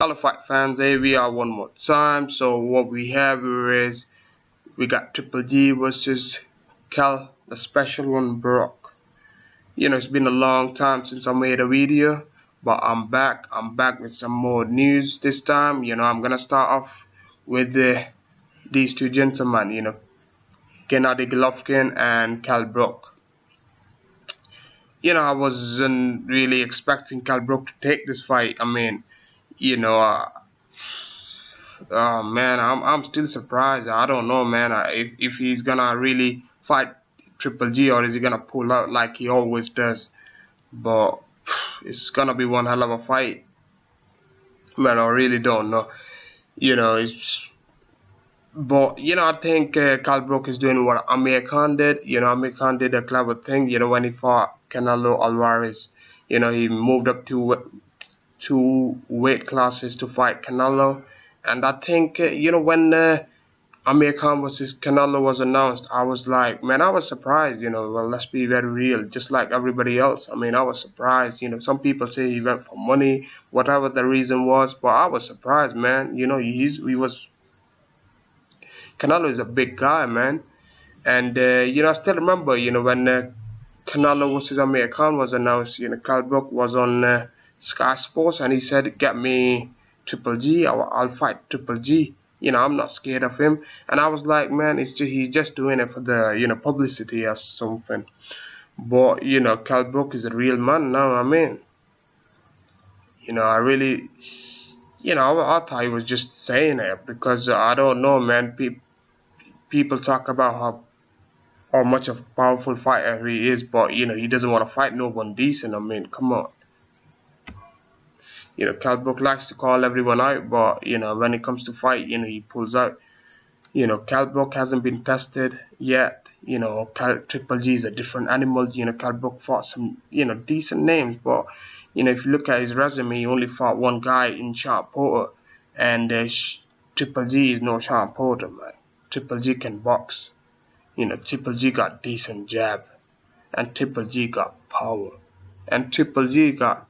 Hello fight fans, here we are one more time. So what we have here is we got Triple G versus Kell, the special one, Brook. It's been a long time since I made a video, but I'm back. I'm back with some more news this time. I'm gonna start off with these two gentlemen. Gennady Golovkin and Kell Brook. I wasn't really expecting Kell Brook to take this fight. You know, uh, Oh man, I'm still surprised. I don't know, man. If he's gonna really fight Triple G or is he gonna pull out like he always does? But it's gonna be one hell of a fight, man. I really don't know. It's but I think Kell Brook is doing what Amir Khan did. Amir Khan did a clever thing. When he fought Canelo Alvarez, he moved up two weight classes to fight Canelo. And I think, when Amir Khan versus Canelo was announced, I was like, man, I was surprised, well, let's be very real, just like everybody else. I was surprised, some people say he went for money, whatever the reason was, but I was surprised, man. Canelo is a big guy, man. And, I still remember, when Canelo versus Amir Khan was announced, Kell Brook was on Sky Sports and he said, get me Triple G, I'll fight Triple G. I'm not scared of him. And I was like, man, he's just doing it for the, publicity or something. But, Kell Brook is a real man now, I really, I thought he was just saying it because I don't know, man. People talk about how much of a powerful fighter he is, but, he doesn't want to fight no one decent. Come on. Kell Brook likes to call everyone out, but when it comes to fight, he pulls out. Kell Brook hasn't been tested yet. Triple G is a different animal. Kell Brook fought some decent names, but if you look at his resume, he only fought one guy in Sharp Porter, and Triple G is no Sharp Porter, man. Triple G can box. Triple G got decent jab, and Triple G got power, and Triple G got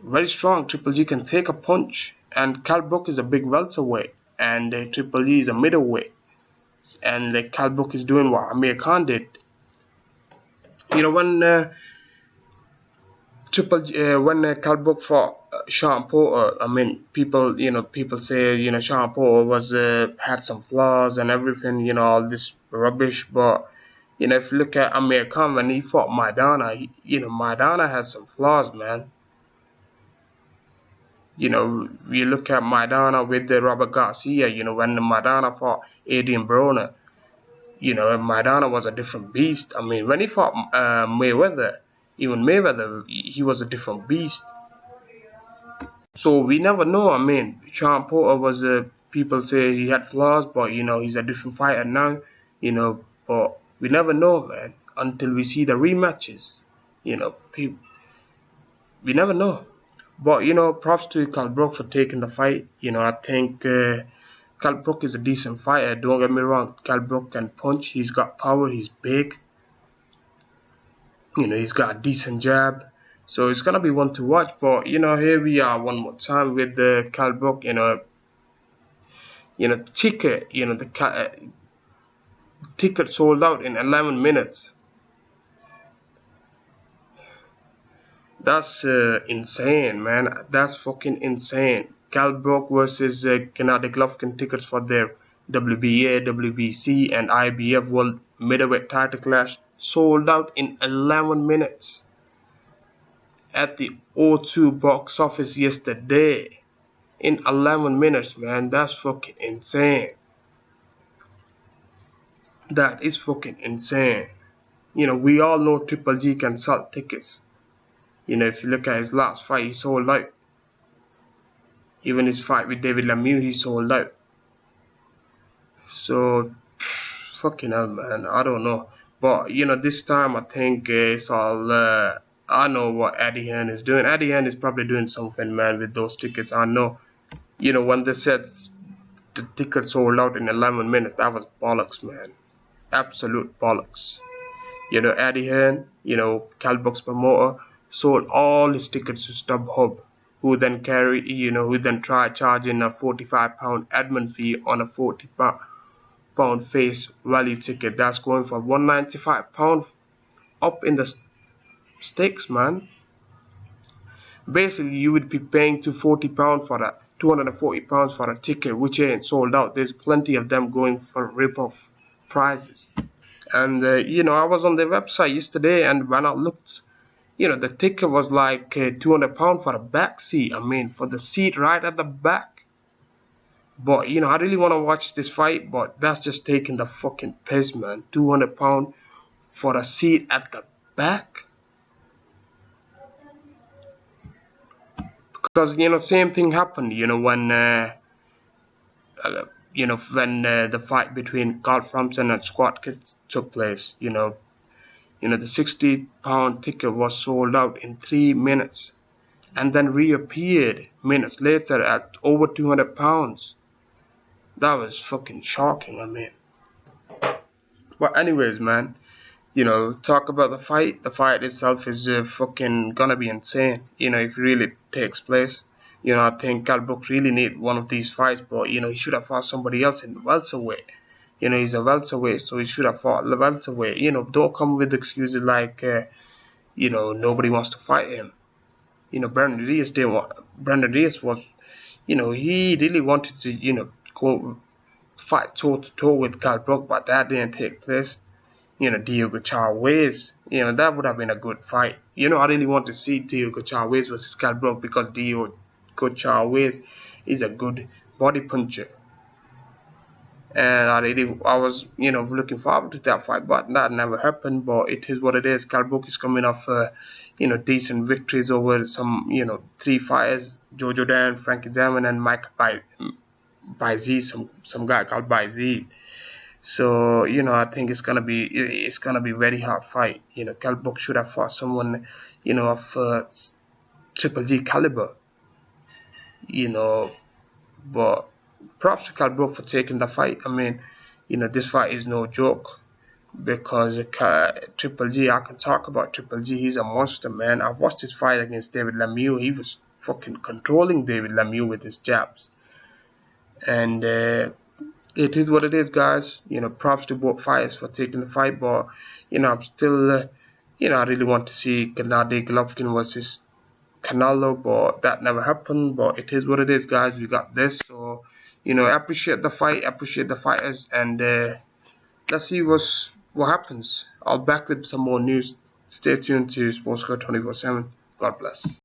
very strong. Triple G can take a punch, and Kell Brook is a big welterweight, and Triple G is a middleweight, and Kell Brook is doing what Amir Khan did. When Kell Brook fought Sean Porter, people say Sean Porter was had some flaws and everything, all this rubbish, but if you look at Amir Khan when he fought Maidana, Maidana had some flaws, man. You look at Maidana with the Robert Garcia, when Maidana fought Adrian Broner, Maidana was a different beast. When he fought Mayweather, even Mayweather, he was a different beast. So we never know. Sean Porter was people say he had flaws, but he's a different fighter now. But we never know, man, until we see the rematches. We never know. But props to Kell Brook for taking the fight. I think Kell Brook is a decent fighter. Don't get me wrong. Kell Brook can punch. He's got power. He's big. He's got a decent jab. So it's gonna be one to watch. But here we are one more time with the Kell Brook. Ticket. The ticket sold out in 11 minutes. That's insane, man. That's fucking insane. Kell Brook versus Gennady Golovkin tickets for their WBA, WBC, and IBF World Middleweight title clash sold out in 11 minutes at the O2 box office yesterday. In 11 minutes, man. That's fucking insane. That is fucking insane. We all know Triple G can sell tickets. If you look at his last fight, he sold out. Even his fight with David Lemieux, he sold out. So, fucking hell, man. I don't know. But, this time I think it's all, I know what Eddie Hearn is doing. Eddie Hearn is probably doing something, man, with those tickets. I know. When they said the tickets sold out in 11 minutes, that was bollocks, man. Absolute bollocks. Eddie Hearn, Kell Brook's promoter, sold all his tickets to StubHub. who then tried charging a £45 admin fee on a £40 face value ticket that's going for £195 up in the stakes, man. Basically, you would be paying to £40 for a £240 for a ticket which ain't sold out. There's plenty of them going for rip-off prices. And I was on their website yesterday, and when I looked, the ticket was like £200 for a back seat. I mean, for the seat right at the back. But I really want to watch this fight, but that's just taking the fucking piss, man. £200 for a seat at the back. Because same thing happened. When the fight between Carl Frampton and Scott Kidd took place. The £60 ticket was sold out in 3 minutes, and then reappeared minutes later at over £200. That was fucking shocking. I mean, but anyways, man. Talk about the fight. The fight itself is fucking gonna be insane. If it really takes place. I think Kell Brook really need one of these fights, but he should have fought somebody else in welterweight. He's a welterweight, so he should have fought the welterweight. Don't come with excuses like, nobody wants to fight him. Brandon Diaz didn't want. Brandon Diaz was, he really wanted to, go fight toe to toe with Kell Brook, but that didn't take place. Diego Chavez, that would have been a good fight. I really want to see Diego Chavez versus Kell Brook because Diego Chavez is a good body puncher. And I was, looking forward to that fight, but that never happened. But it is what it is. Kell Brook is coming off, decent victories over some, 3 fighters: Jojo Dan, Frankie Zaman, and Michael Bizy, some guy called Bizy. So I think it's gonna be very hard fight. Kell Brook should have fought someone of Triple G caliber. But props to Kell Brook for taking the fight. I mean, this fight is no joke because Triple G. I can talk about Triple G. He's a monster, man. I've watched his fight against David Lemieux. He was fucking controlling David Lemieux with his jabs, and. It is what it is, guys. Props to both fighters for taking the fight, but I'm still, I really want to see Gennady Golovkin versus Canelo, but that never happened. But it is what it is, guys. We got this, so appreciate the fight, appreciate the fighters, and let's see what happens. I'll back with some more news. Stay tuned to Sportscore 24/7. God bless.